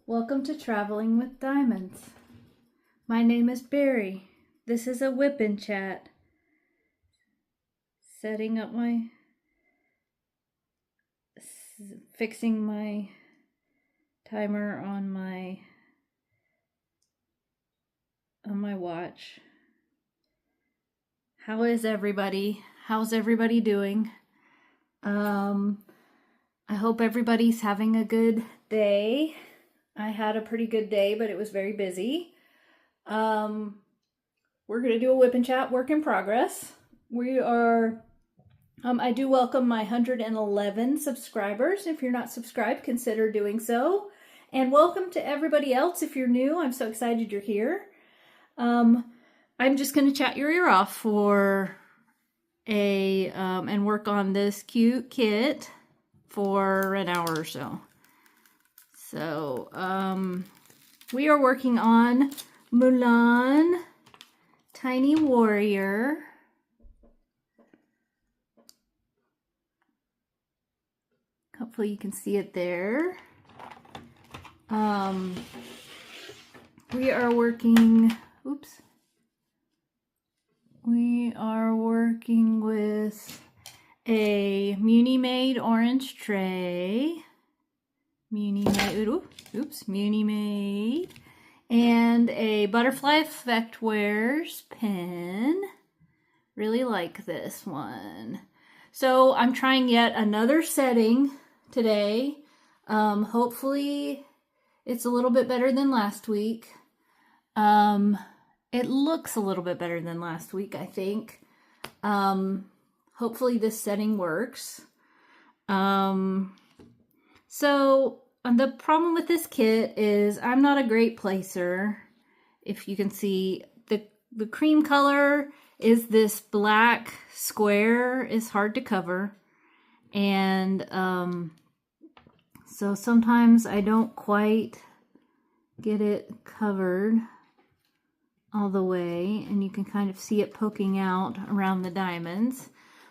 Welcome to Traveling with Diamonds. My name is Barry. This is a WIP and chat. Fixing my timer on my watch. How is everybody? How's everybody doing? I hope everybody's having a good day. I had a pretty good day, but it was very busy. We're going to do a WIP and chat work in progress. We are, I do welcome my 111 subscribers. If you're not subscribed, consider doing so. And welcome to everybody else. If you're new, I'm so excited you're here. I'm just going to chat your ear off for and work on this cute kit for an hour or so. So, we are working on Mulan, Tiny Warrior. Hopefully you can see it there. We are working with a Muni-Made orange tray. Muni-Made. And a Butterfly Effect Wears pen. Really like this one. So I'm trying yet another setting today. Hopefully it's a little bit better than last week. It looks a little bit better than last week, I think. Hopefully this setting works. So the problem with this kit is I'm not a great placer. If you can see, the cream color is this black square is hard to cover. And so sometimes I don't quite get it covered all the way. And you can kind of see it poking out around the diamonds.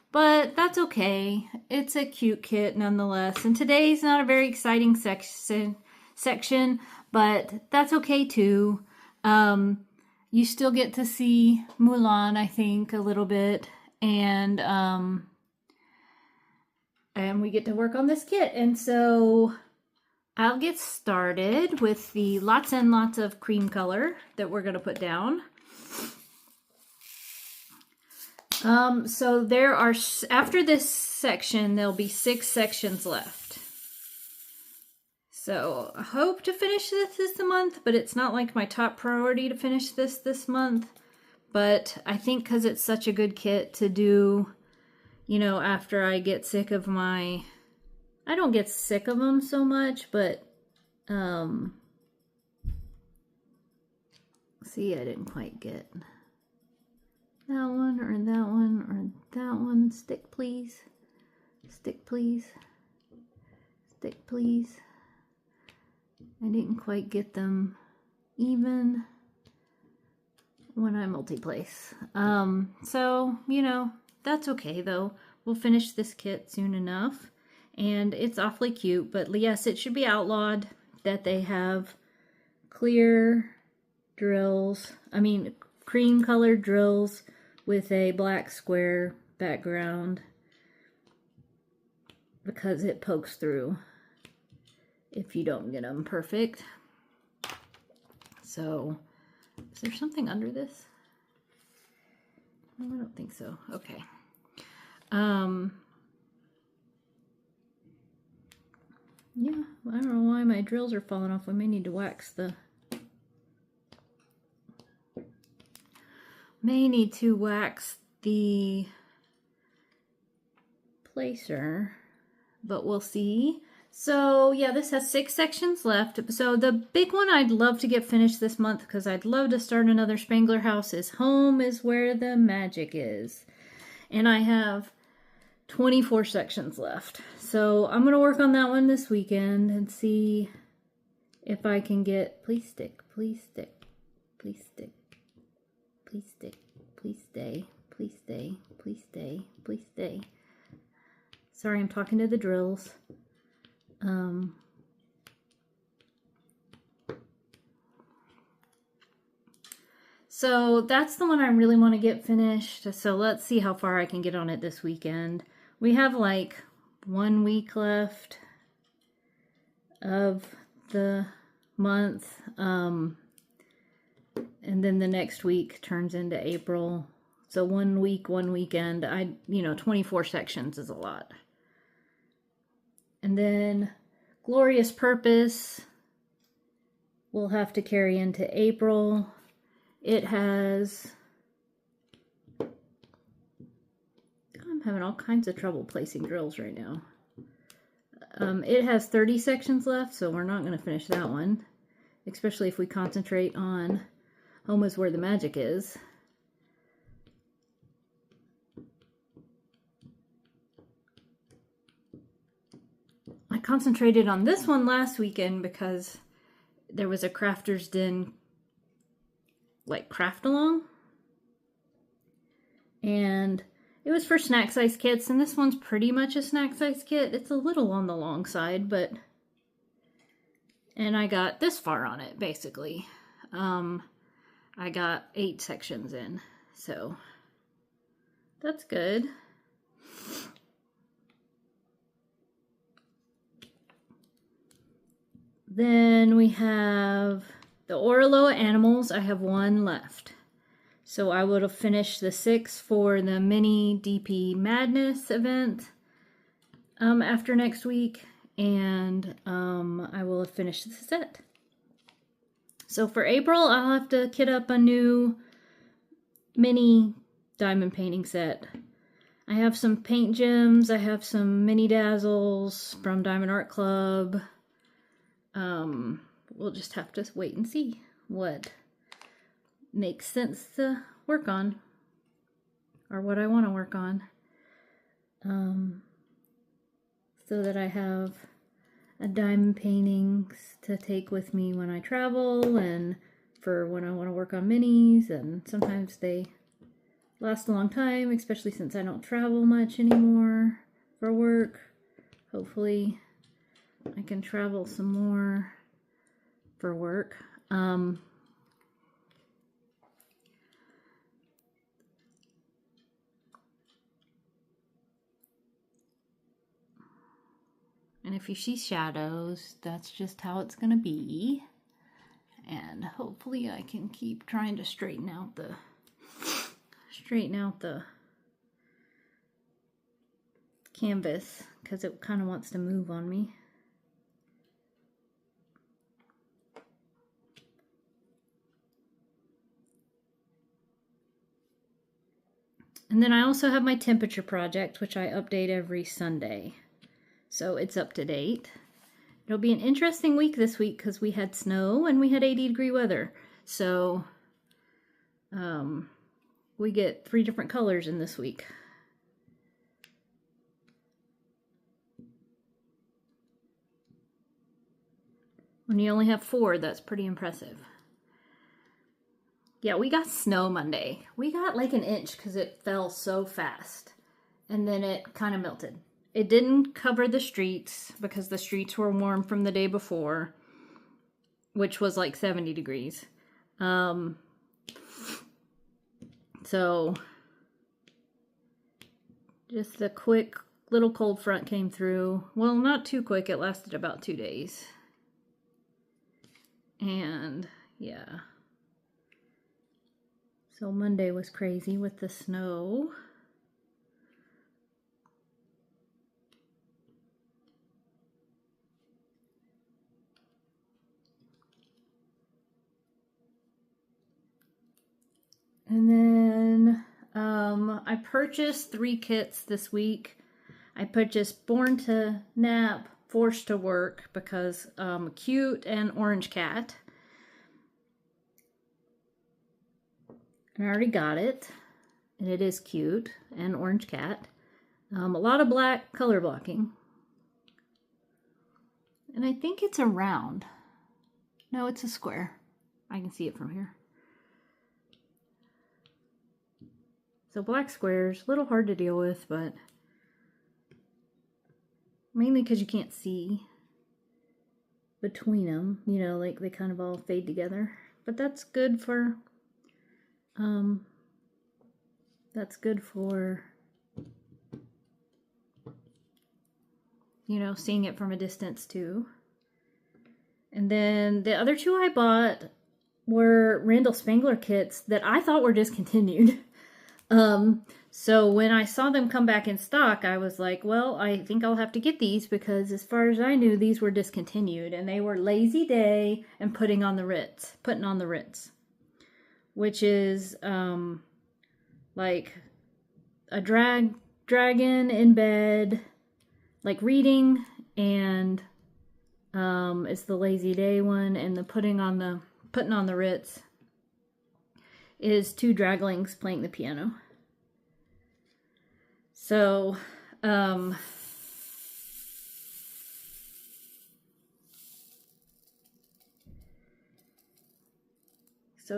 But that's okay. It's a cute kit nonetheless. And today's not a very exciting section, but that's okay too. You still get to see Mulan, I think, a little bit. And we get to work on this kit. And so I'll get started with the lots and lots of cream color that we're going to put down. So there are, after this section, there'll be 6 sections left. So I hope to finish this month, but it's not like my top priority to finish this month. But I think because it's such a good kit to do, you know, after I get sick of I don't get sick of them so much, but, see, I didn't quite get that one or that one or that one. Stick, please. Stick, please. Stick, please. I didn't quite get them even when I multi-place. So, you know, that's okay though. We'll finish this kit soon enough. And it's awfully cute, but yes, it should be outlawed that they have clear drills. Cream colored drills with a black square background because it pokes through if you don't get them perfect. So, is there something under this? No, I don't think so. Okay. Yeah, I don't know why my drills are falling off. We may need to wax the... placer, but we'll see. So yeah, this has 6 sections left. So the big one I'd love to get finished this month because I'd love to start another Spangler house is Home is Where the Magic Is. And I have 24 sections left. So I'm going to work on that one this weekend and see if I can get... Please stick, please stick, please stick, please stick, please stay, please stay, please stay, please stay. Sorry, I'm talking to the drills. So that's the one I really want to get finished. So let's see how far I can get on it this weekend. We have like 1 week left of the month. And then the next week turns into April. So 1 week, 1 weekend. 24 sections is a lot. And then Glorious Purpose will have to carry into April. It has, I'm having all kinds of trouble placing drills right now. It has 30 sections left, so we're not going to finish that one, especially if we concentrate on Home is Where the Magic Is. I concentrated on this one last weekend because there was a Crafter's Den like craft along, and it was for snack size kits, and this one's pretty much a snack size kit. It's a little on the long side, and I got this far on it basically. I got 8 sections in, so that's good. Then we have the Orlo animals. I have 1 left. So I would have finished the 6 for the mini DP Madness event after next week. And I will have finished the set. So for April, I'll have to kit up a new mini diamond painting set. I have some paint gems. I have some mini dazzles from Diamond Art Club. We'll just have to wait and see what makes sense to work on, or what I want to work on, so that I have a diamond paintings to take with me when I travel, and for when I want to work on minis, and sometimes they last a long time, especially since I don't travel much anymore for work. Hopefully I can travel some more for work. And if you see shadows, that's just how it's gonna be. And hopefully I can keep trying to straighten out the canvas, because it kind of wants to move on me. And then I also have my temperature project, which I update every Sunday. So it's up to date. It'll be an interesting week this week because we had snow and we had 80-degree weather. So we get 3 different colors in this week. When you only have 4, that's pretty impressive. Yeah, we got snow Monday. We got like an inch because it fell so fast. And then it kind of melted. It didn't cover the streets because the streets were warm from the day before, which was like 70 degrees. So just a quick little cold front came through. Well, not too quick. It lasted about 2 days. And yeah. So Monday was crazy with the snow. And then I purchased 3 kits this week. I purchased Born to Nap, Forced to Work, because Cute and Orange Cat. And I already got it. And it is Cute and Orange Cat. A lot of black color blocking. And I think it's a round. No, it's a square. I can see it from here. So black squares, a little hard to deal with, but mainly because you can't see between them. You know, like they kind of all fade together. But that's good for That's good for, you know, seeing it from a distance too. And then the other two I bought were Randall Spangler kits that I thought were discontinued. So when I saw them come back in stock, I was like, well, I think I'll have to get these because as far as I knew, these were discontinued. And they were Lazy Day and Putting on the Ritz, which is like a dragon in bed, like reading, and it's the Lazy Day one, and the Putting on the Ritz is two draglings playing the piano. So,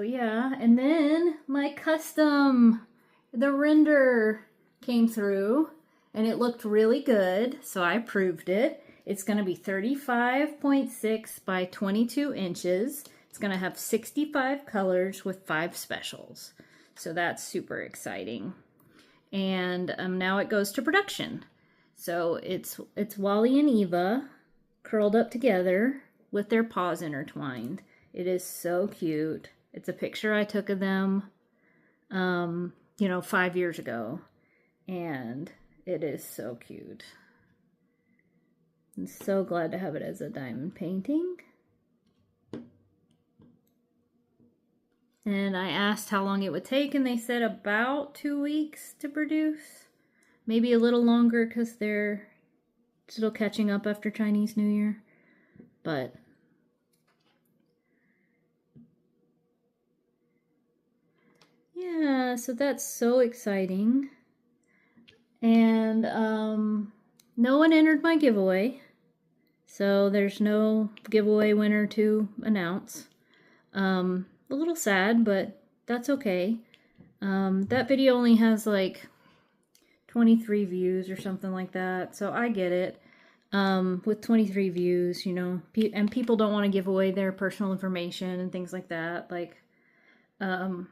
yeah, and then my custom, the render came through, and it looked really good, so I approved it. It's going to be 35.6 by 22 inches. It's going to have 65 colors with 5 specials. So that's super exciting. And now it goes to production. So it's Wally and Eva curled up together with their paws intertwined. It is so cute. It's a picture I took of them, 5 years ago. And it is so cute. I'm so glad to have it as a diamond painting. And I asked how long it would take, and they said about 2 weeks to produce. Maybe a little longer because they're still catching up after Chinese New Year. But yeah, so that's so exciting. And no one entered my giveaway. So there's no giveaway winner to announce. A little sad, but that's okay. That video only has like 23 views or something like that, so I get it. With 23 views, and people don't want to give away their personal information and things like that. Like, and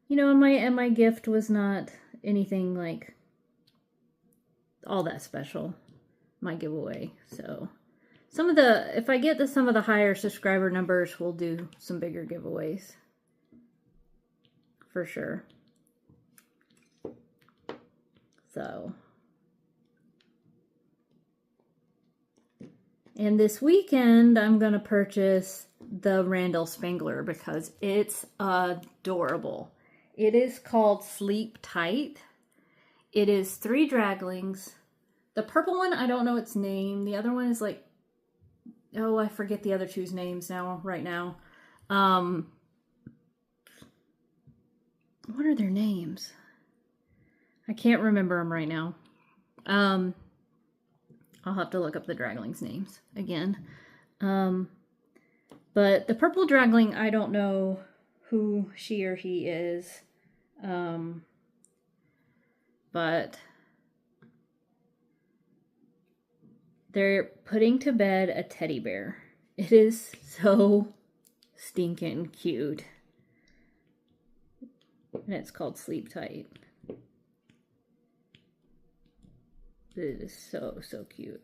my gift was not anything like all that special. My giveaway, so. If I get to some of the higher subscriber numbers, we'll do some bigger giveaways. For sure. So. And this weekend, I'm going to purchase the Randall Spangler because it's adorable. It is called Sleep Tight. It is 3 draglings. The purple one, I don't know its name. The other one is like, oh, I forget the other two's names right now. What are their names? I can't remember them right now. I'll have to look up the draglings' names again. But the purple dragling, I don't know who she or he is. But they're putting to bed a teddy bear. It is so stinking cute. And it's called Sleep Tight. It is so, so cute.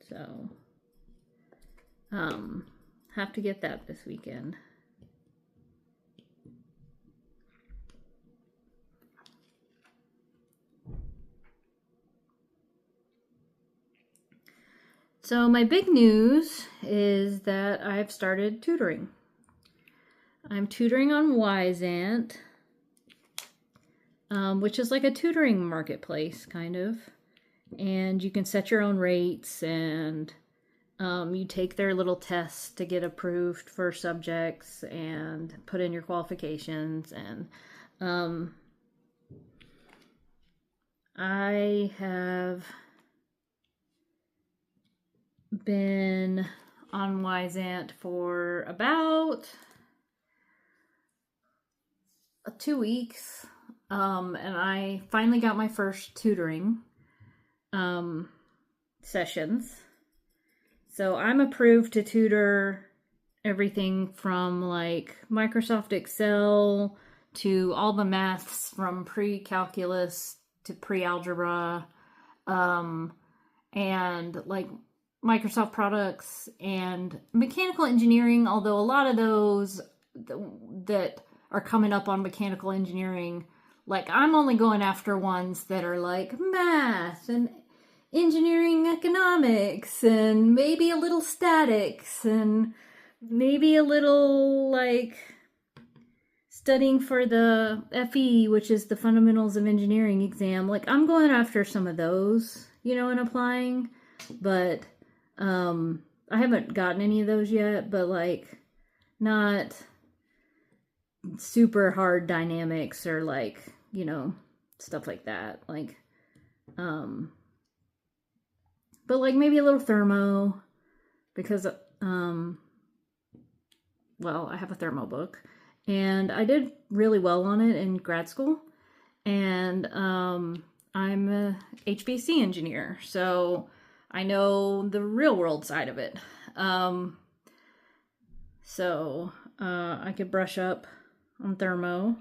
So, have to get that this weekend. So my big news is that I've started tutoring. I'm tutoring on Wyzant, which is like a tutoring marketplace, kind of. And you can set your own rates, and you take their little tests to get approved for subjects and put in your qualifications. And I have been on Wyzant for about 2 weeks, and I finally got my first tutoring sessions. So I'm approved to tutor everything from like Microsoft Excel to all the maths from pre-calculus to pre-algebra, and like Microsoft products and mechanical engineering, although a lot of those that are coming up on mechanical engineering, like I'm only going after ones that are like math and engineering economics and maybe a little statics and maybe a little like studying for the FE, which is the Fundamentals of Engineering exam. Like I'm going after some of those, you know, and applying, but I haven't gotten any of those yet, but like not super hard dynamics or like, you know, stuff like that. Like, but like maybe a little thermo because, well, I have a thermo book and I did really well on it in grad school, and I'm a HVAC engineer, so I know the real world side of it. So I could brush up on thermo,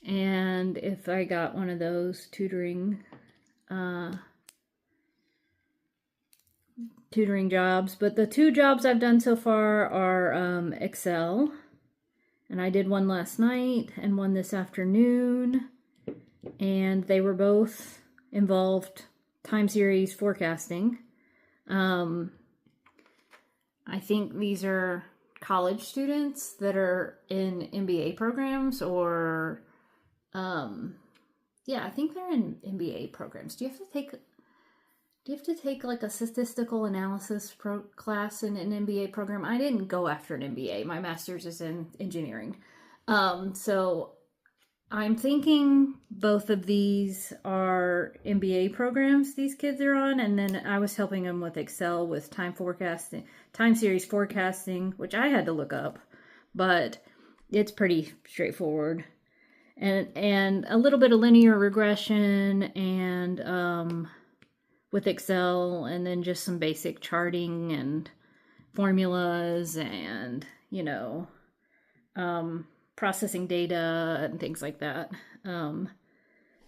and if I got one of those tutoring jobs, but the 2 jobs I've done so far are Excel, and I did one last night and one this afternoon, and they were both involved time series forecasting. I think these are college students that are in MBA programs, or yeah, I think they're in MBA programs. Do you have to take like a statistical analysis class in an MBA program? I didn't go after an MBA. My master's is in engineering. So I'm thinking both of these are MBA programs these kids are on, and then I was helping them with Excel with time series forecasting, which I had to look up, but it's pretty straightforward. And a little bit of linear regression and with Excel, and then just some basic charting and formulas and, you know, processing data and things like that.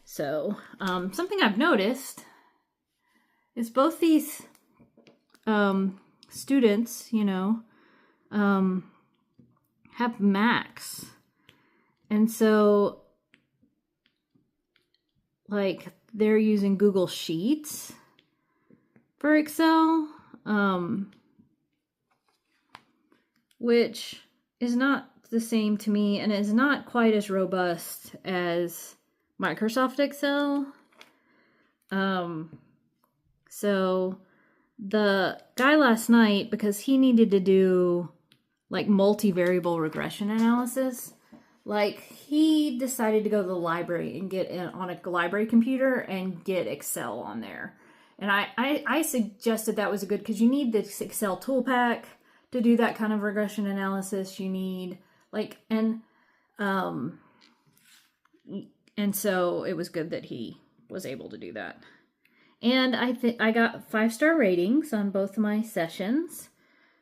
So something I've noticed is both these students, you know, have Macs. And so, like, they're using Google Sheets for Excel, which is not the same to me and is not quite as robust as Microsoft Excel. So the guy last night, because he needed to do like multivariable regression analysis, like he decided to go to the library and get on a library computer and get Excel on there. And I suggested that was good because you need this Excel tool pack to do that kind of regression analysis. You need like, and so it was good that he was able to do that. And I got 5-star ratings on both of my sessions.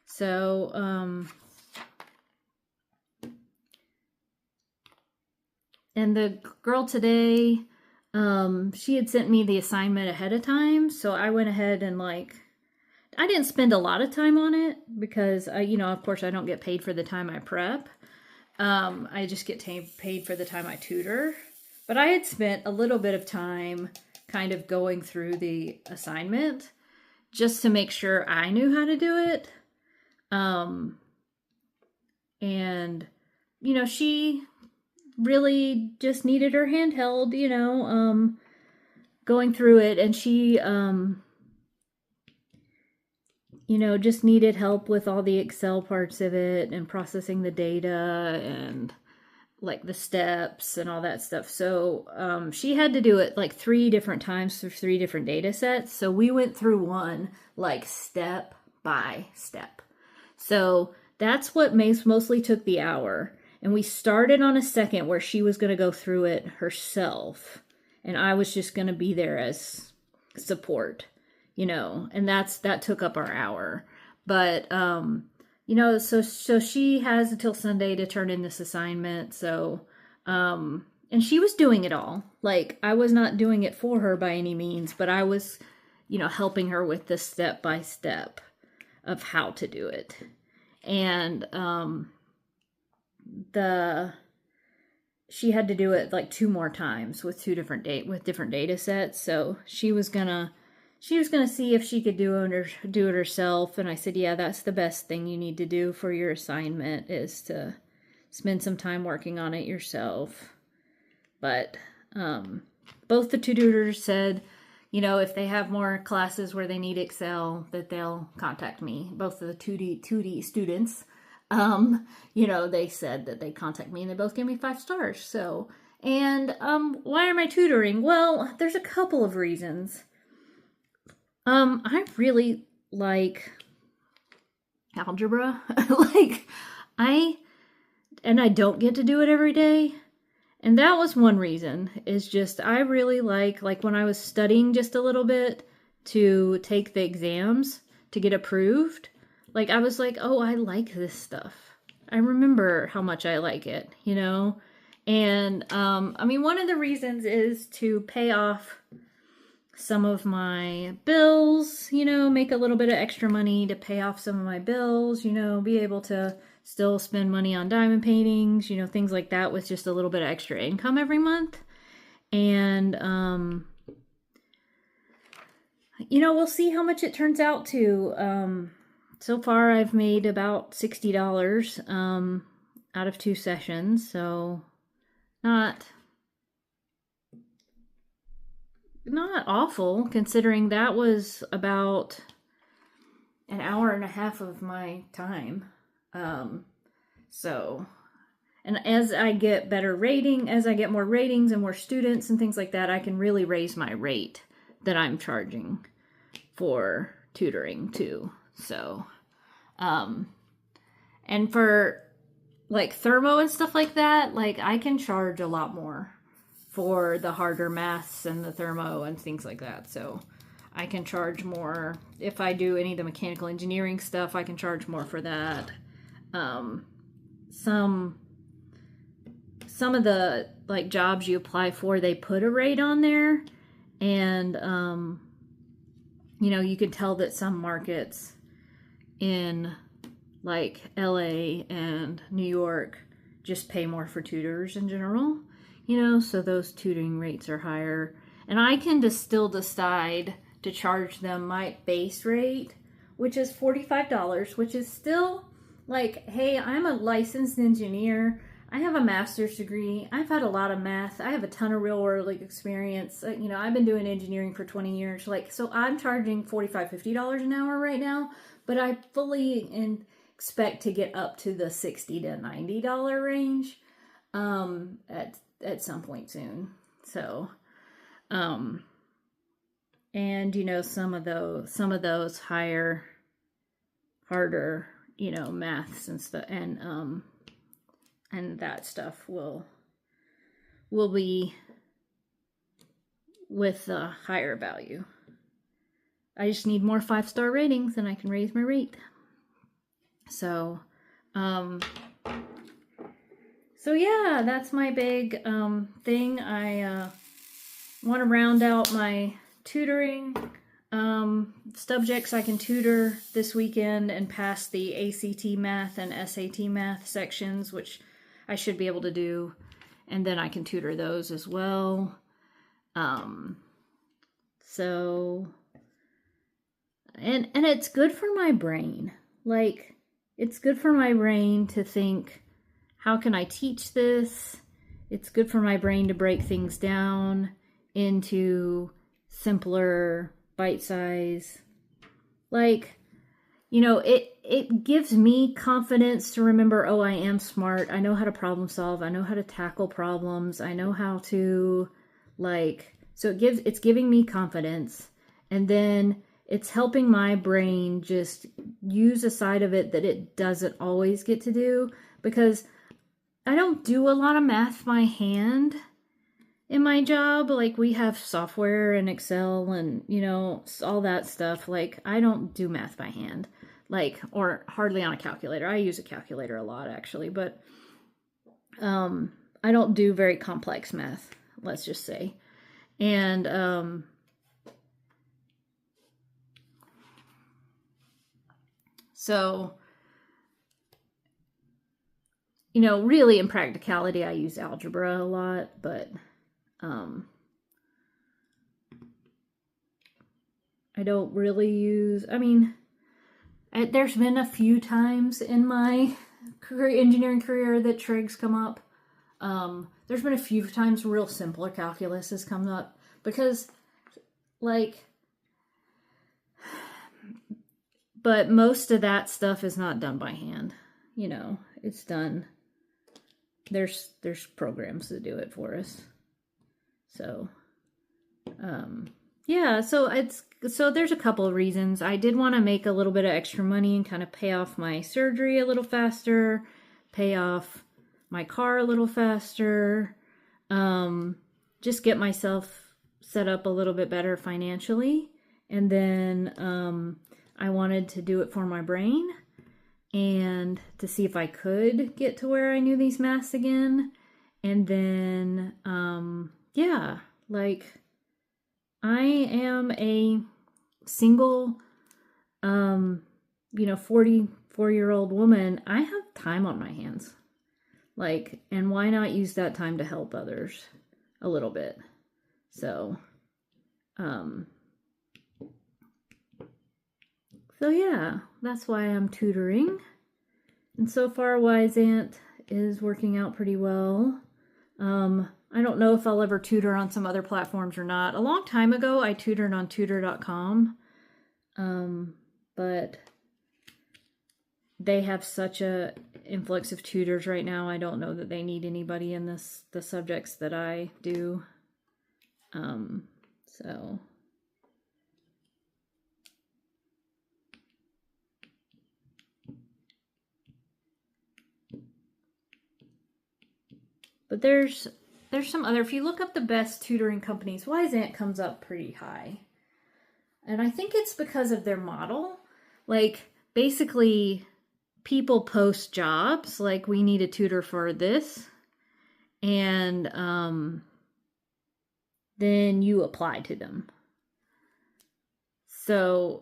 So, and the girl today, she had sent me the assignment ahead of time. So I went ahead and like, I didn't spend a lot of time on it because you know, of course I don't get paid for the time I prep. I just get paid for the time I tutor. But I had spent a little bit of time kind of going through the assignment just to make sure I knew how to do it. And, you know, she really just needed her handheld, you know, going through it. And she, you know, just needed help with all the Excel parts of it and processing the data and like the steps and all that stuff. So she had to do it like 3 different times for 3 different data sets. So we went through one like step by step. So that's what mostly took the hour. And we started on a second where she was going to go through it herself. And I was just going to be there as support, you know, and that took up our hour. But you know, so she has until Sunday to turn in this assignment. So, and she was doing it all. Like, I was not doing it for her by any means, but I was, you know, helping her with the step by step of how to do it. And she had to do it like 2 more times with different data sets. So she was gonna see if she could do it herself. And I said, yeah, that's the best thing you need to do for your assignment, is to spend some time working on it yourself. But both the tutors said, you know, if they have more classes where they need Excel, that they'll contact me. Both of the 2D students, you know, they said that they'd contact me, and they both gave me 5 stars. So, and why am I tutoring? Well, there's a couple of reasons. I really like algebra. Like, I don't get to do it every day. And that was one reason, is just I really like when I was studying just a little bit to take the exams to get approved, like I was like, oh, I like this stuff. I remember how much I like it, you know? And I mean, one of the reasons is to pay off some of my bills, you know, make a little bit of extra money to pay off some of my bills, you know, be able to still spend money on diamond paintings, you know, things like that, with just a little bit of extra income every month. And, you know, we'll see how much it turns out to. So far I've made about $60 out of 2 sessions, so not awful, considering that was about an hour and a half of my time. So, and as I get more ratings and more students and things like that, I can really raise my rate that I'm charging for tutoring too. So, and for like thermo and stuff like that, like I can charge a lot more for the harder maths and the thermo and things like that. So I can charge more. If I do any of the mechanical engineering stuff, I can charge more for that. Some of the like jobs you apply for, they put a rate on there, and you know, you could tell that some markets in like LA and New York just pay more for tutors in general, you know, so those tutoring rates are higher. And I can still decide to charge them my base rate, which is $45, which is still like, hey, I'm a licensed engineer. I have a master's degree. I've had a lot of math. I have a ton of real world experience. You know, I've been doing engineering for 20 years. Like, so I'm charging $45, $50 an hour right now, but I fully expect to get up to the $60 to $90 range at some point soon. So, and you know, some of those harder, you know, maths and stuff, and that stuff will be with a higher value. I just need more 5-star ratings and I can raise my rate. So, so yeah, that's my big thing. I want to round out my tutoring subjects I can tutor this weekend and pass the ACT math and SAT math sections, which I should be able to do, and then I can tutor those as well. So, and it's good for my brain. Like, it's good for my brain to think, how can I teach this? It's good for my brain to break things down into simpler bite size. Like, you know, it gives me confidence to remember, oh, I am smart. I know how to problem solve. I know how to tackle problems. I know how to, like, so it's giving me confidence. And then it's helping my brain just use a side of it that it doesn't always get to do, because I don't do a lot of math by hand in my job. Like, we have software and Excel and, you know, all that stuff. Like, I don't do math by hand. like, or hardly on a calculator. I use a calculator a lot actually, but I don't do very complex math, let's just say. And so, you know, really in practicality, I use algebra a lot, but I don't really use, I mean, there's been a few times in my engineering career that trigs come up. There's been a few times real simpler calculus has come up because, like, but most of that stuff is not done by hand. You know, it's done. There's programs that do it for us. So, yeah, so there's a couple of reasons. I did want to make a little bit of extra money and kind of pay off my surgery a little faster, pay off my car a little faster, just get myself set up a little bit better financially. And then I wanted to do it for my brain and to see if I could get to where I knew these maths again. And then, yeah, like, I am a single, 44-year-old woman. I have time on my hands. Like, and why not use that time to help others a little bit? So, so yeah, that's why I'm tutoring. And so far, Wise Ant is working out pretty well. I don't know if I'll ever tutor on some other platforms or not. A long time ago, I tutored on tutor.com, but they have such a influx of tutors right now. I don't know that they need anybody in the subjects that I do. So but there's some other, if you look up the best tutoring companies, Wise Ant comes up pretty high. And I think it's because of their model. Like, basically, people post jobs, like, we need a tutor for this. And then you apply to them. So,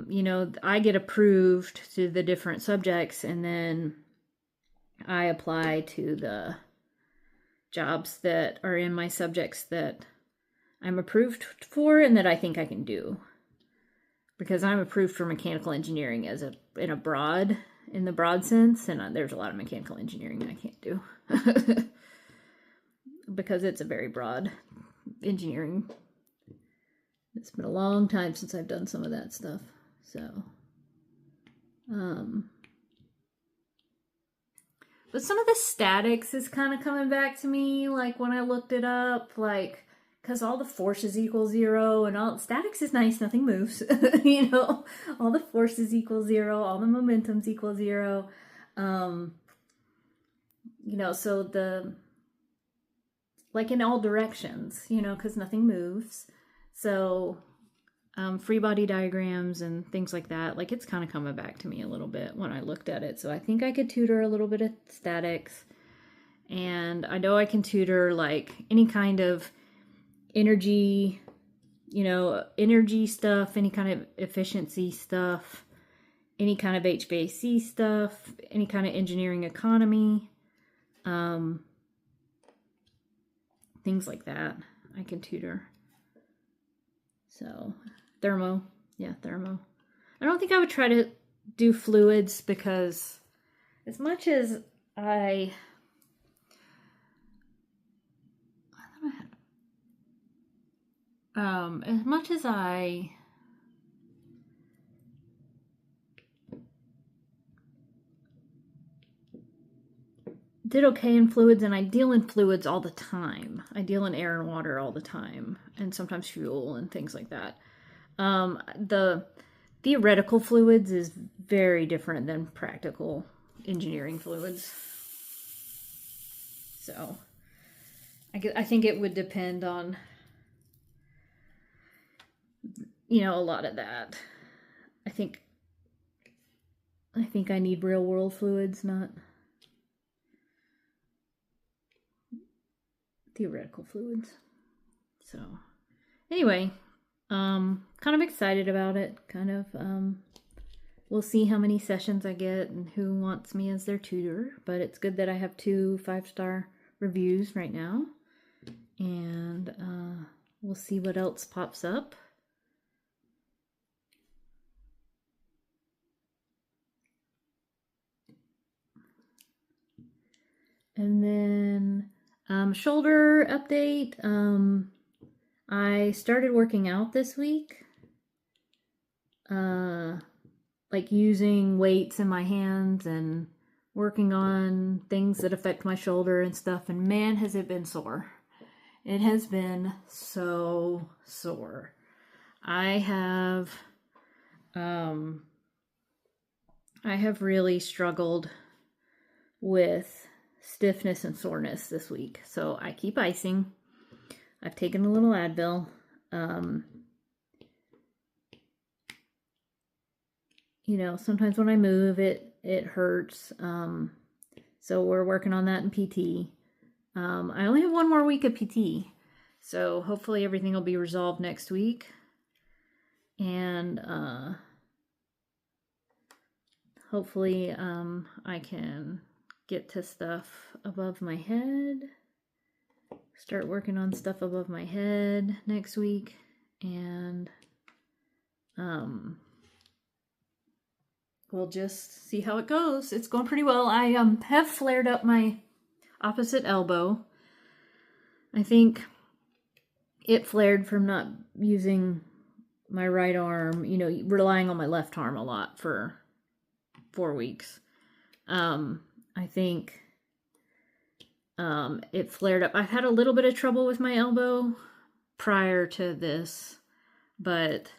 you know, I get approved to the different subjects, and then I apply to the jobs that are in my subjects that I'm approved for and that I think I can do. Because I'm approved for mechanical engineering in the broad sense, and there's a lot of mechanical engineering I can't do. Because it's a very broad engineering. It's been a long time since I've done some of that stuff. So, but some of the statics is kind of coming back to me, like when I looked it up, like, because all the forces equal 0 and all statics is nice, nothing moves. You know, all the forces equal 0, all the momentums equal 0. You know, so like in all directions, you know, because nothing moves. So free body diagrams and things like that, like, it's kind of coming back to me a little bit when I looked at it. So I think I could tutor a little bit of statics. And I know I can tutor like any kind of energy, you know, energy stuff, any kind of efficiency stuff, any kind of HVAC stuff, any kind of engineering economy, things like that. I can tutor. So, thermo. I don't think I would try to do fluids because as much as I did okay in fluids, and I deal in fluids all the time. I deal in air and water all the time, and sometimes fuel and things like that. The theoretical fluids is very different than practical engineering fluids. So I think it would depend on, you know, a lot of that. I think I think I need real world fluids, not theoretical fluids. So anyway, kind of excited about it. Kind of, we'll see how many sessions I get and who wants me as their tutor. But it's good that I have 2 5-star reviews right now. And we'll see what else pops up. And then shoulder update. I started working out this week. Like using weights in my hands and working on things that affect my shoulder and stuff. And man, has it been sore. It has been so sore. I have really struggled with stiffness and soreness this week. So I keep icing. I've taken a little Advil. You know, sometimes when I move, it hurts. So we're working on that in PT. I only have 1 more week of PT. So hopefully everything will be resolved next week. And hopefully I can get to stuff above my head. Start working on stuff above my head next week. And we'll just see how it goes. It's going pretty well. I have flared up my opposite elbow. I think it flared from not using my right arm, you know, relying on my left arm a lot for 4 weeks. I think it flared up. I've had a little bit of trouble with my elbow prior to this, but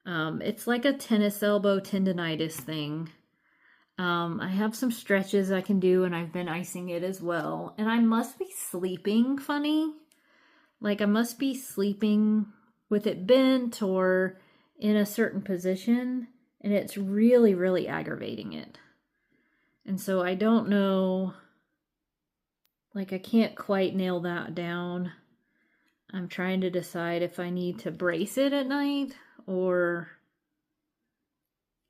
it's like a tennis elbow tendonitis thing. I have some stretches I can do, and I've been icing it as well. And I must be sleeping funny. Like I must be sleeping with it bent or in a certain position, and it's really, really aggravating it. And so I don't know, like I can't quite nail that down. I'm trying to decide if I need to brace it at night or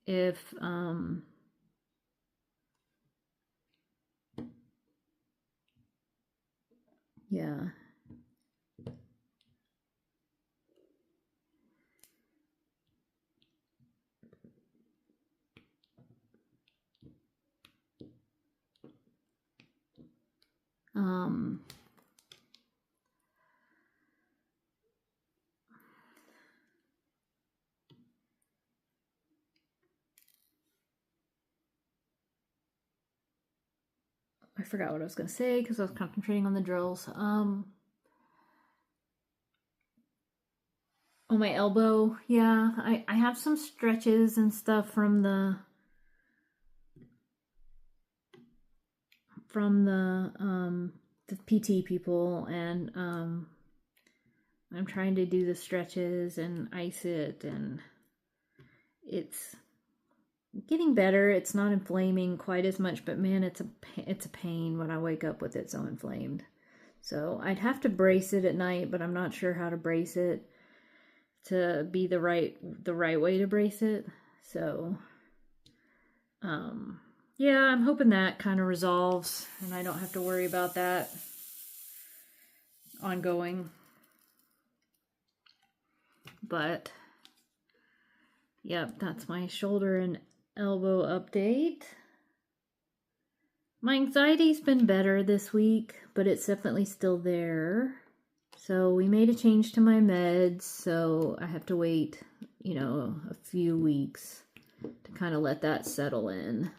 if, yeah. I forgot what I was going to say because I was concentrating on the drills. On my elbow, yeah, I have some stretches and stuff from the PT people, and I'm trying to do the stretches and ice it, and it's getting better. It's not inflaming quite as much, but man, it's a pain when I wake up with it so inflamed. So I'd have to brace it at night, but I'm not sure how to brace it to be the right way to brace it. So yeah, I'm hoping that kind of resolves and I don't have to worry about that ongoing. But yep, that's my shoulder and elbow update. My anxiety's been better this week, but it's definitely still there. So we made a change to my meds, so I have to wait, you know, a few weeks to kind of let that settle in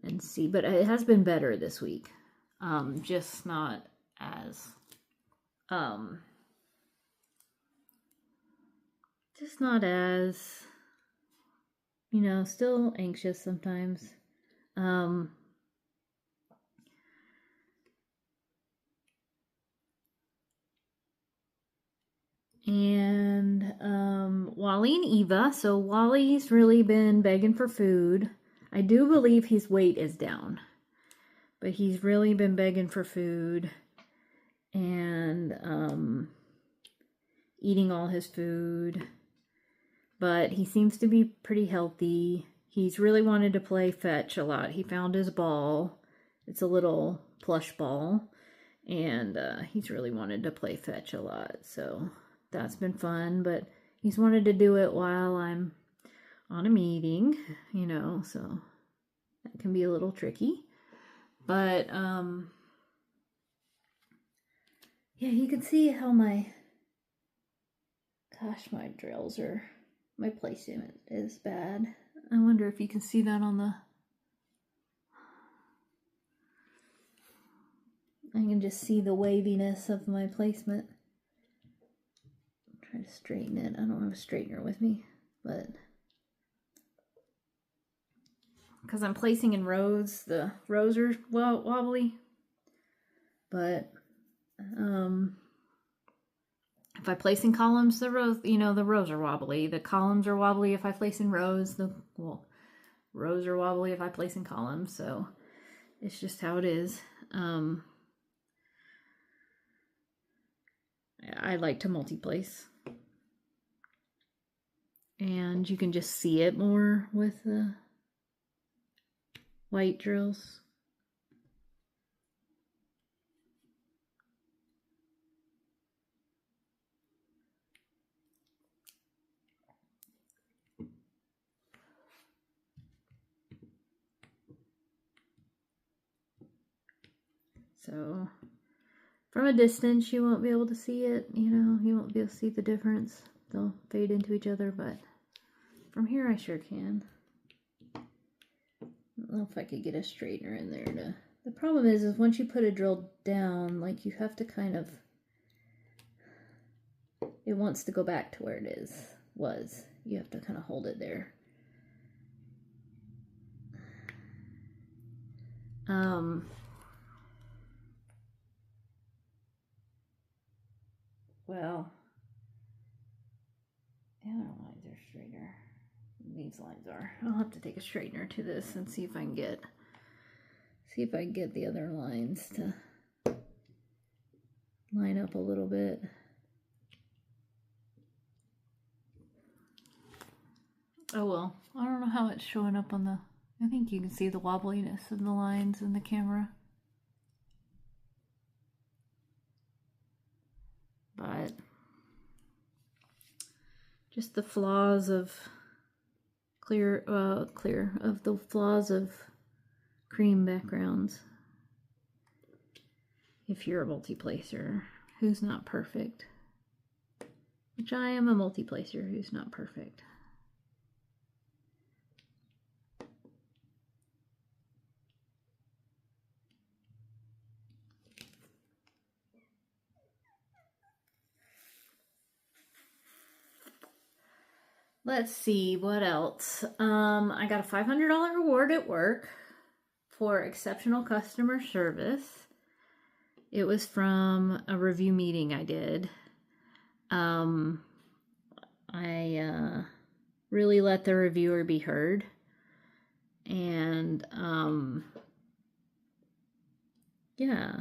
and see. But it has been better this week. Just not as you know, still anxious sometimes. And Wally and Eva. So Wally's really been begging for food. I do believe his weight is down, but he's really been begging for food and eating all his food. But he seems to be pretty healthy. He's really wanted to play fetch a lot. He found his ball. It's a little plush ball. And he's really wanted to play fetch a lot. So that's been fun. But he's wanted to do it while I'm on a meeting, you know. So that can be a little tricky. But yeah, you can see how my drills are, my placement is bad. I wonder if you can see that on the, I can just see the waviness of my placement. Try to straighten it. I don't have a straightener with me, but because I'm placing in rows, the rows are wobbly. But if I place in columns, the rows, you know, the rows are wobbly. The columns are wobbly if I place in rows. Rows are wobbly if I place in columns. So it's just how it is. I like to multi-place. And you can just see it more with the white drills. So from a distance, you won't be able to see it, you know, you won't be able to see the difference. They'll fade into each other, but from here I sure can. I don't know if I could get a straightener in there to... The problem is once you put a drill down, like you have to kind of... It wants to go back to where it was. You have to kind of hold it there. Well, the other lines are straighter than these lines are. I'll have to take a straightener to this and see if I can get the other lines to line up a little bit. Oh well, I don't know how it's showing up on the... I think you can see the wobbliness of the lines in the camera. But just the flaws of the flaws of cream backgrounds. If you're a multi-placer who's not perfect, which I am a multi-placer who's not perfect. Let's see, what else? I got a $500 reward at work for exceptional customer service. It was from a review meeting I did. I really let the reviewer be heard. And yeah,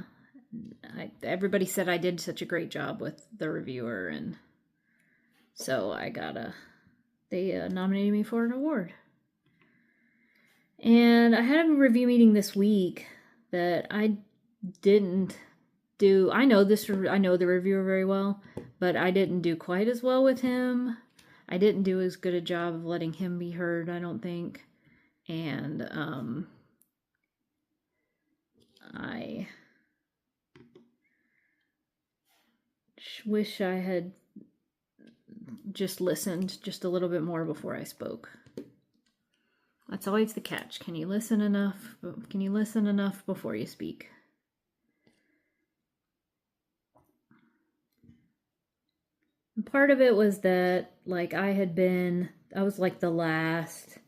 everybody said I did such a great job with the reviewer, and so they nominated me for an award. And I had a review meeting this week that I didn't do. I know the reviewer very well, but I didn't do quite as well with him. I didn't do as good a job of letting him be heard, I don't think. And I wish I had just listened just a little bit more before I spoke. That's always the catch. Can you listen enough? Can you listen enough before you speak? And part of it was that, like, I was like the last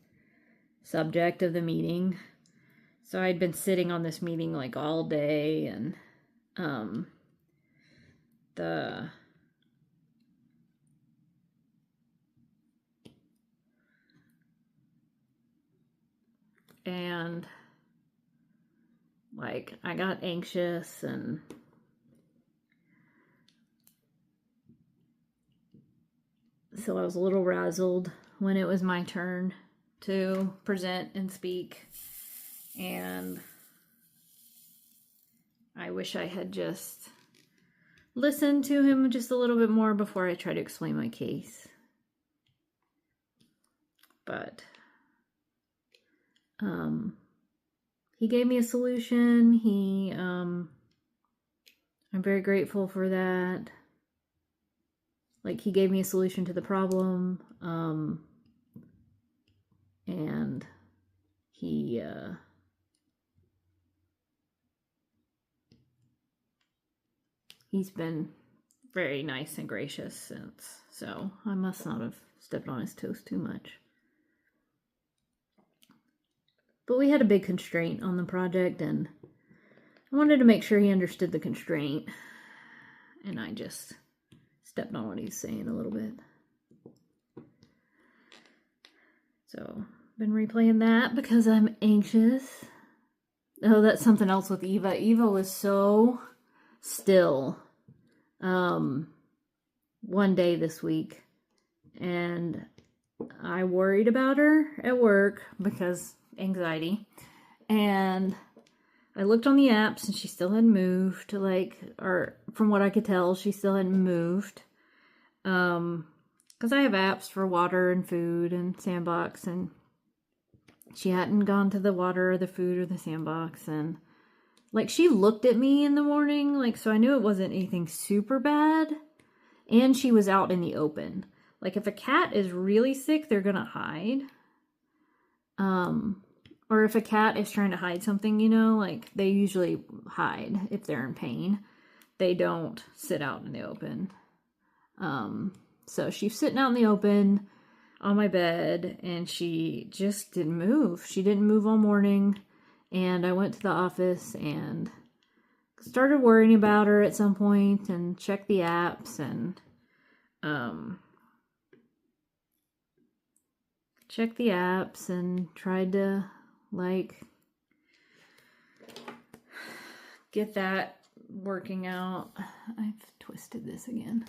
subject of the meeting. So I'd been sitting on this meeting like all day, and and like I got anxious, and so I was a little razzled when it was my turn to present and speak, and I wish I had just listened to him just a little bit more before I tried to explain my case. But he gave me a solution. I'm very grateful for that. Like, he gave me a solution to the problem, and he's been very nice and gracious since, so I must not have stepped on his toes too much. But we had a big constraint on the project, and I wanted to make sure he understood the constraint, and I just stepped on what he's saying a little bit. So, been replaying that because I'm anxious. Oh, that's something else with Eva. Eva was so still one day this week, and I worried about her at work because anxiety, and I looked on the apps and she still hadn't moved, or from what I could tell, she still hadn't moved, because I have apps for water and food and sandbox, and she hadn't gone to the water or the food or the sandbox, and like, she looked at me in the morning, like, so I knew it wasn't anything super bad, and she was out in the open. Like, if a cat is really sick, they're gonna hide. Or if a cat is trying to hide something, you know, like, they usually hide if they're in pain. They don't sit out in the open. So she's sitting out in the open on my bed, and she just didn't move. She didn't move all morning, and I went to the office and started worrying about her at some point and checked the apps and tried to, like, get that working out. I've twisted this again.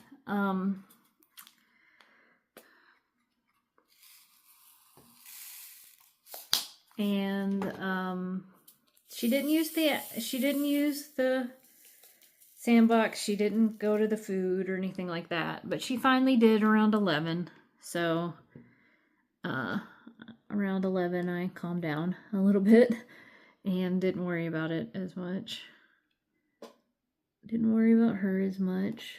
She didn't use the sandbox. She didn't go to the food or anything like that, but she finally did around 11. So around 11 I calmed down a little bit and didn't worry about it as much. Didn't worry about her as much.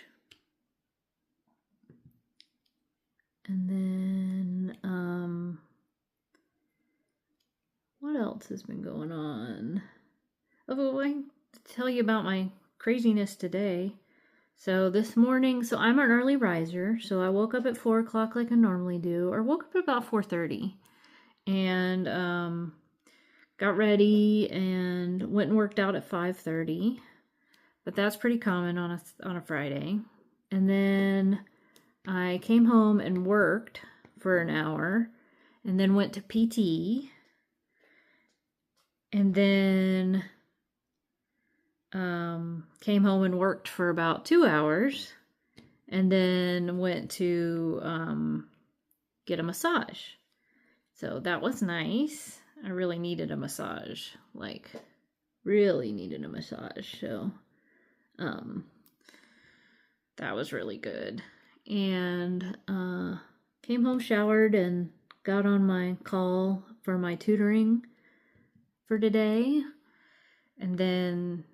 And then what else has been going on? Oh, I can tell you about my craziness today. So this morning, so I'm an early riser, so I woke up at 4 o'clock like I normally do, or woke up at about 4:30, and got ready and went and worked out at 5:30, but that's pretty common on a Friday. And then I came home and worked for an hour, and then went to PT, and then came home and worked for about 2 hours, and then went to get a massage. So that was nice. I really needed a massage, like really needed a massage. So that was really good. And came home, showered, and got on my call for my tutoring for today. And then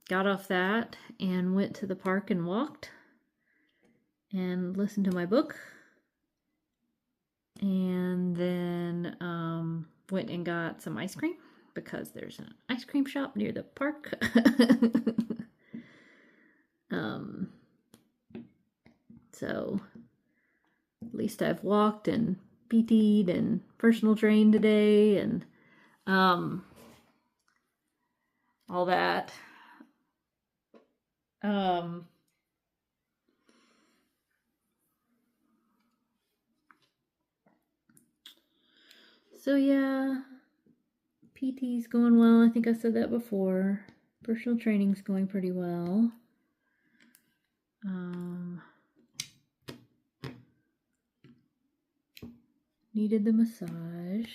got off that and went to the park and walked and listened to my book. And then went and got some ice cream because there's an ice cream shop near the park. So at least I've walked and PT'd and personal trained today, and all that. So yeah, PT's going well. I think I said that before. Personal training's going pretty well. Needed the massage.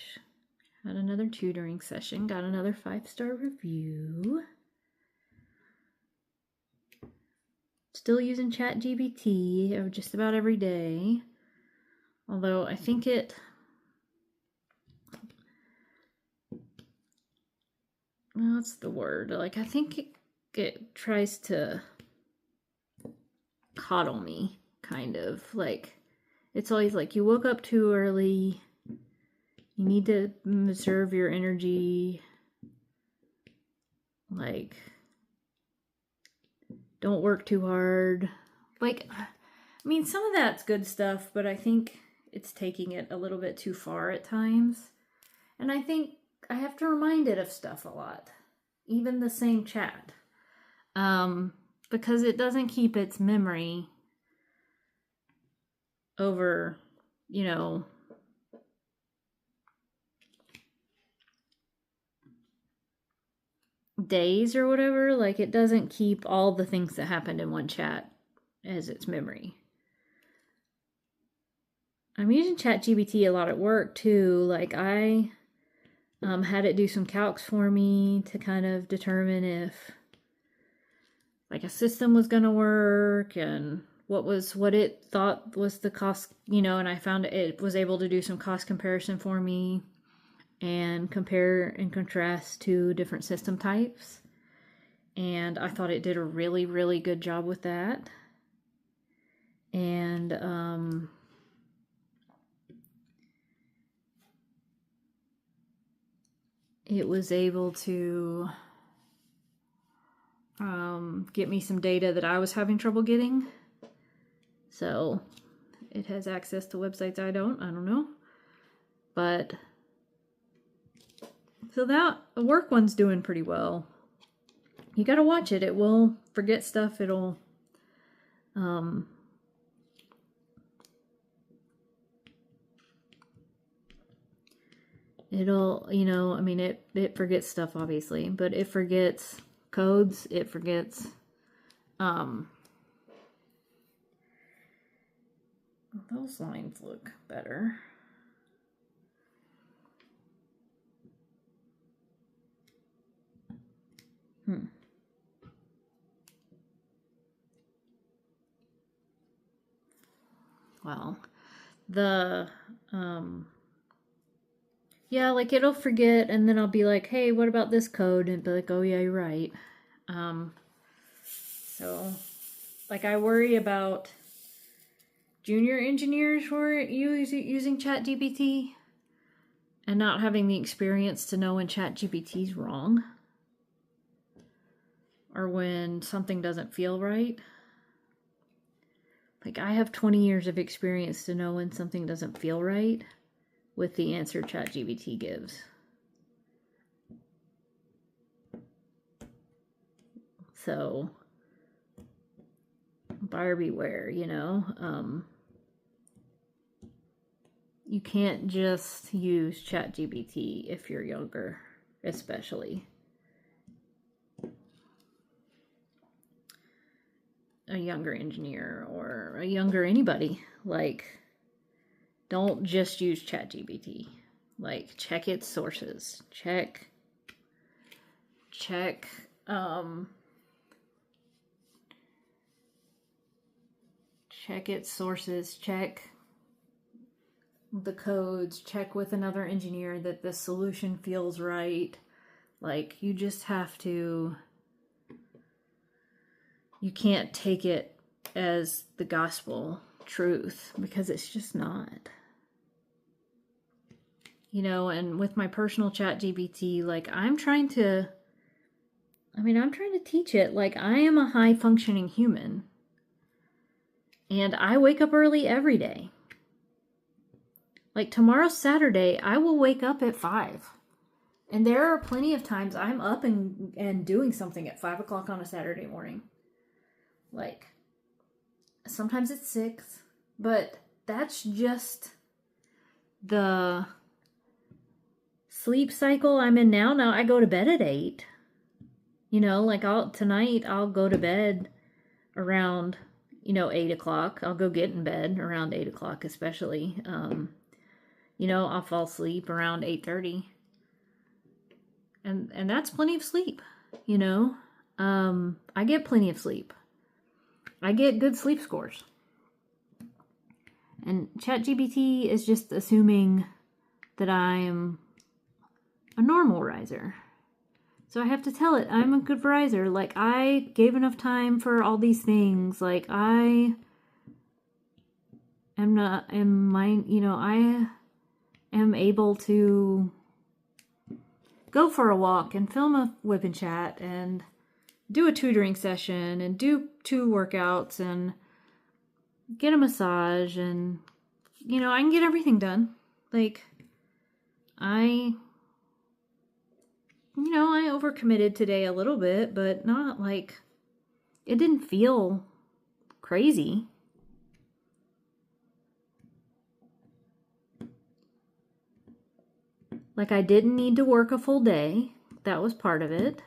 Had another tutoring session. Got another 5-star review. Still using ChatGPT just about every day. Although I think what's the word? Like, I think it tries to coddle me, kind of. Like, it's always like, you woke up too early. You need to preserve your energy. Like, don't work too hard. Like, I mean, some of that's good stuff, but I think it's taking it a little bit too far at times. And I think I have to remind it of stuff a lot. Even the same chat. Because it doesn't keep its memory over, you know, days or whatever. Like, it doesn't keep all the things that happened in one chat as its memory. I'm using ChatGPT a lot at work too. Like, I had it do some calcs for me to kind of determine if like a system was going to work and what it thought was the cost, you know, and I found it was able to do some cost comparison for me and compare and contrast to different system types. And I thought it did a really, really good job with that. And it was able to get me some data that I was having trouble getting. So it has access to websites I don't know. But so that the work one's doing pretty well. You gotta watch it. It will forget stuff. It'll you know, I mean, it forgets stuff obviously, but it forgets codes. It forgets those lines look better. Well, yeah, like it'll forget, and then I'll be like, hey, what about this code? And be like, oh yeah, you're right. So, like, I worry about junior engineers who are using ChatGPT and not having the experience to know when ChatGPT's wrong or when something doesn't feel right. Like, I have 20 years of experience to know when something doesn't feel right with the answer ChatGPT gives. So, buyer beware, you know. You can't just use ChatGPT if you're younger, especially. A younger engineer or a younger anybody. Like, don't just use ChatGPT. Like, check its sources. Check its sources. Check the codes. Check with another engineer that the solution feels right. Like, you just have to... You can't take it as the gospel truth because it's just not. You know, and with my personal ChatGPT, like, I'm trying to teach it like I am a high functioning human. And I wake up early every day. Like, tomorrow's Saturday, I will wake up at 5. And there are plenty of times I'm up and doing something at 5 o'clock on a Saturday morning. Like, sometimes it's 6, but that's just the sleep cycle I'm in now. Now I go to bed at 8. You know, like tonight I'll go to bed around, 8 o'clock. I'll go get in bed around 8 o'clock, especially. I'll fall asleep around 8:30. And that's plenty of sleep, I get plenty of sleep. I get good sleep scores. And ChatGPT is just assuming that I'm a normal riser. So I have to tell it I'm a good riser. Like, I gave enough time for all these things. Like, I am I am able to go for a walk and film a WIP and chat and do a tutoring session and do 2 workouts and get a massage and, I can get everything done. Like, I overcommitted today a little bit, but not like, it didn't feel crazy. Like, I didn't need to work a full day. That was part of it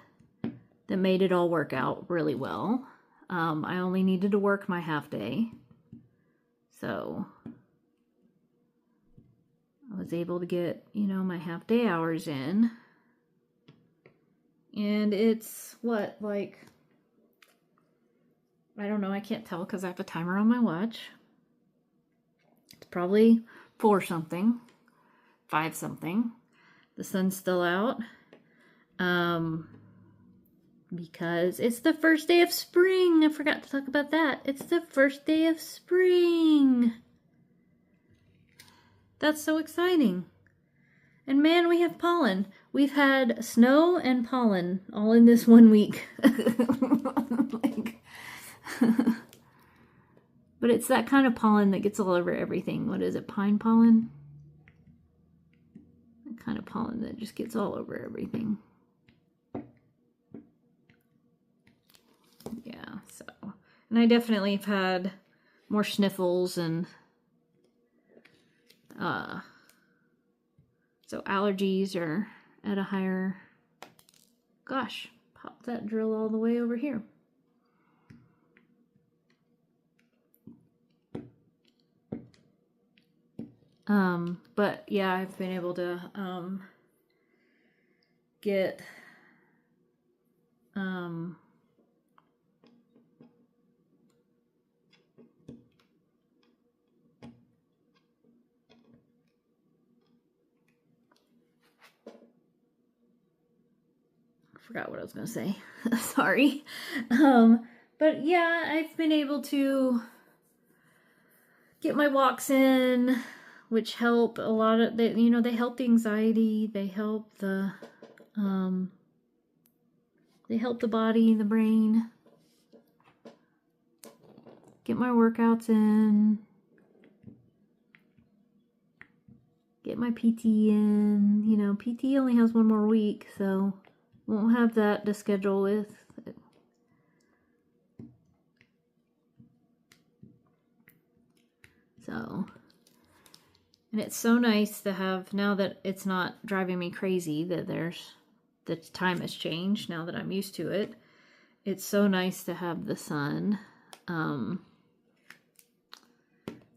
that made it all work out really well. I only needed to work my half day. So I was able to get, my half day hours in. And it's I don't know, I can't tell because I have a timer on my watch. It's probably 4 something, 5 something. The sun's still out. Because it's the first day of spring. I forgot to talk about that. It's the first day of spring. That's so exciting. And man, we have pollen. We've had snow and pollen all in this 1 week. But it's that kind of pollen that gets all over everything. What is it? Pine pollen? That kind of pollen that just gets all over everything. Yeah, so. And I definitely have had more sniffles and so allergies are at a higher, gosh, pop that drill all the way over here. But yeah, I've been able to get forgot what I was going to say. Sorry. But yeah, I've been able to get my walks in, which help a lot of the, they help the anxiety, they help the body, the brain. Get my workouts in. Get my PT in. PT only has 1 more week, so won't have that to schedule with. So, and it's so nice to have, now that it's not driving me crazy, that the time has changed, now that I'm used to it. It's so nice to have the sun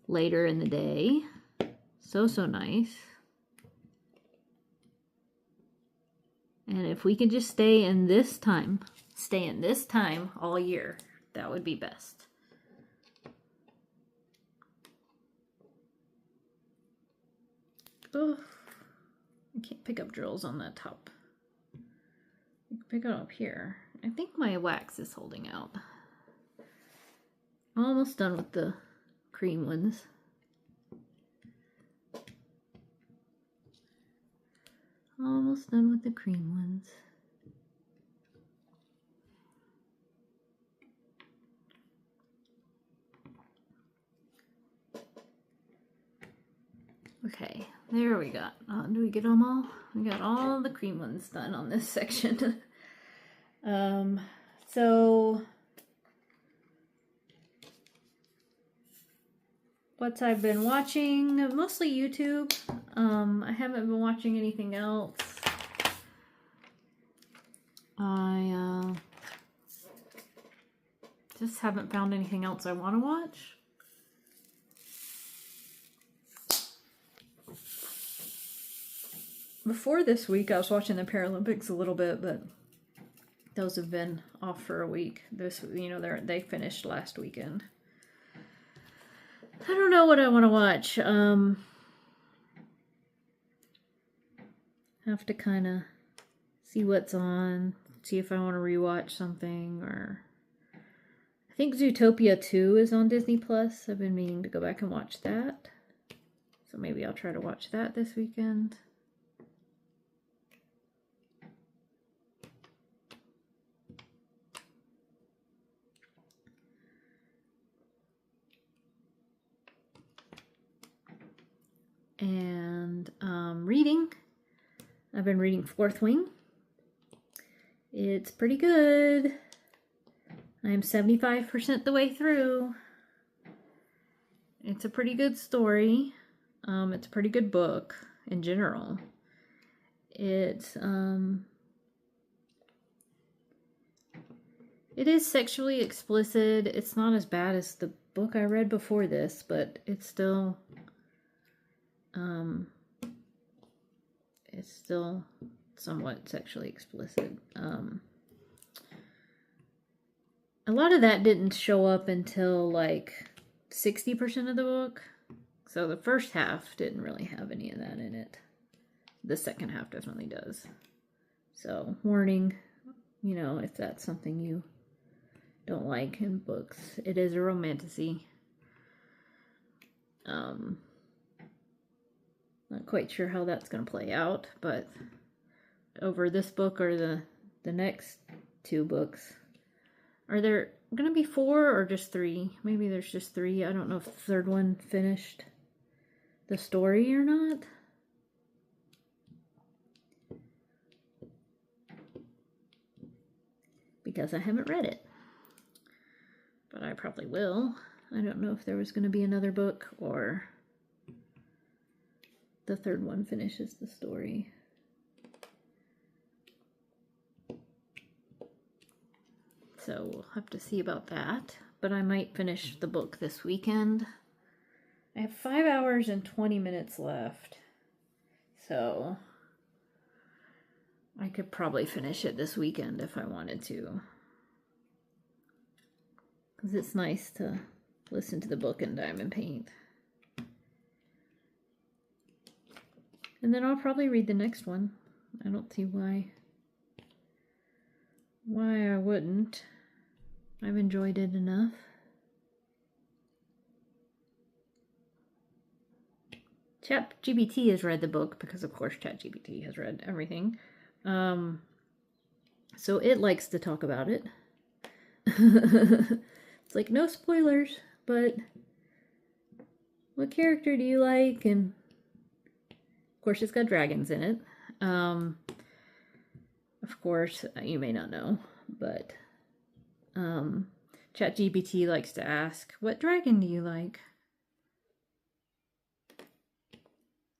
later in the day. So nice. And if we could just stay in this time all year, that would be best. Oh, I can't pick up drills on that top. I can pick it up here. I think my wax is holding out. Almost done with the cream ones. Almost done with the cream ones. Okay, there we go. Do we get them all? We got all the cream ones done on this section. what I've been watching, mostly YouTube. I haven't been watching anything else. I just haven't found anything else I want to watch. Before this week, I was watching the Paralympics a little bit, but those have been off for a week. They finished last weekend. I don't know what I want to watch. Have to kind of see what's on, see if I want to rewatch something, or I think Zootopia 2 is on Disney Plus. I've been meaning to go back and watch that. So maybe I'll try to watch that this weekend. And reading. I've been reading Fourth Wing. It's pretty good. I'm 75% the way through. It's a pretty good story. It's a pretty good book in general. It is sexually explicit. It's not as bad as the book I read before this, but it's still somewhat sexually explicit. A lot of that didn't show up until like 60% of the book. So the first half didn't really have any of that in it. The second half definitely does. So, warning, if that's something you don't like in books. It is a romantasy. Not quite sure how that's going to play out, but over this book or the next two books, are there going to be 4 or just 3? Maybe there's just 3. I don't know if the third one finished the story or not. Because I haven't read it. But I probably will. I don't know if there was going to be another book or the third one finishes the story. So we'll have to see about that. But I might finish the book this weekend. I have 5 hours and 20 minutes left. So I could probably finish it this weekend if I wanted to. Because it's nice to listen to the book in diamond paint. And then I'll probably read the next one. I don't see why I wouldn't. I've enjoyed it enough. ChatGPT has read the book because, of course, ChatGPT has read everything. So it likes to talk about it. It's like, no spoilers, but what character do you like? And of course, it's got dragons in it. Of course, you may not know, but ChatGPT likes to ask, what dragon do you like?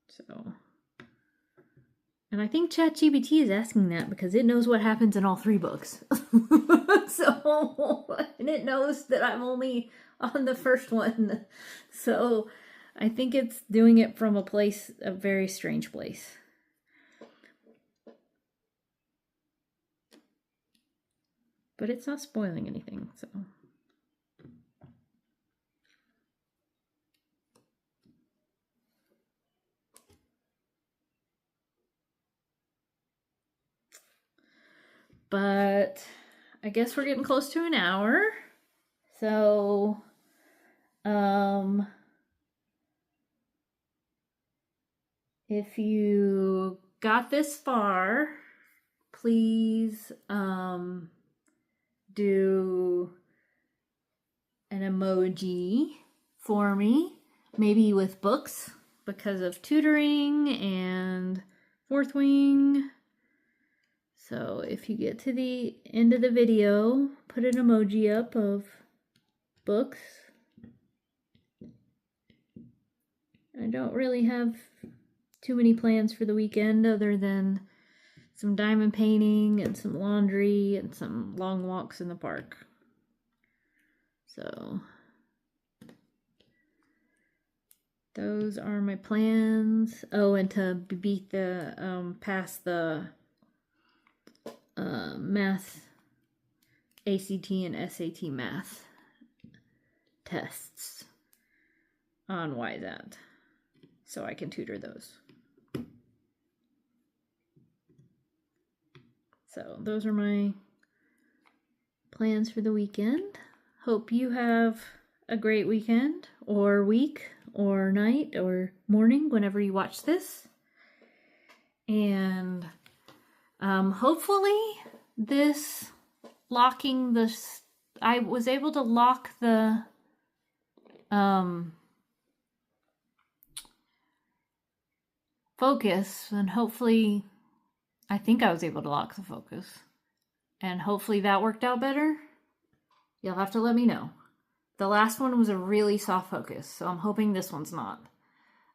So, and I think ChatGPT is asking that because it knows what happens in all 3 books. So, and it knows that I'm only on the first one. So, I think it's doing it from a very strange place. But it's not spoiling anything, so. But I guess we're getting close to an hour. So, if you got this far, please do an emoji for me, maybe with books because of Tutoring and Fourth Wing. So if you get to the end of the video, put an emoji up of books. I don't really have too many plans for the weekend other than some diamond painting and some laundry and some long walks in the park. So those are my plans. Oh, and to beat the pass the math, ACT and SAT math tests on YZat, so I can tutor those. So those are my plans for the weekend. Hope you have a great weekend or week or night or morning whenever you watch this. And hopefully this locking this, I was able to lock the focus, and hopefully I think I was able to lock the focus, and hopefully that worked out better. You'll have to let me know. The last one was a really soft focus, so I'm hoping this one's not.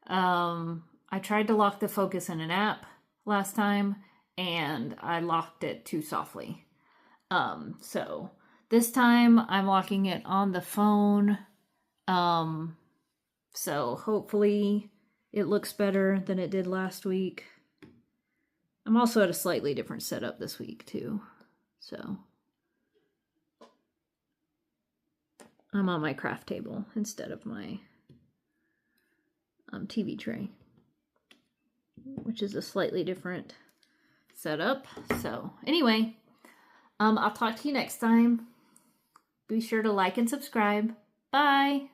I tried to lock the focus in an app last time, and I locked it too softly. So this time I'm locking it on the phone. So hopefully it looks better than it did last week. I'm also at a slightly different setup this week too. So I'm on my craft table instead of my TV tray, which is a slightly different setup. So anyway, I'll talk to you next time. Be sure to like and subscribe. Bye.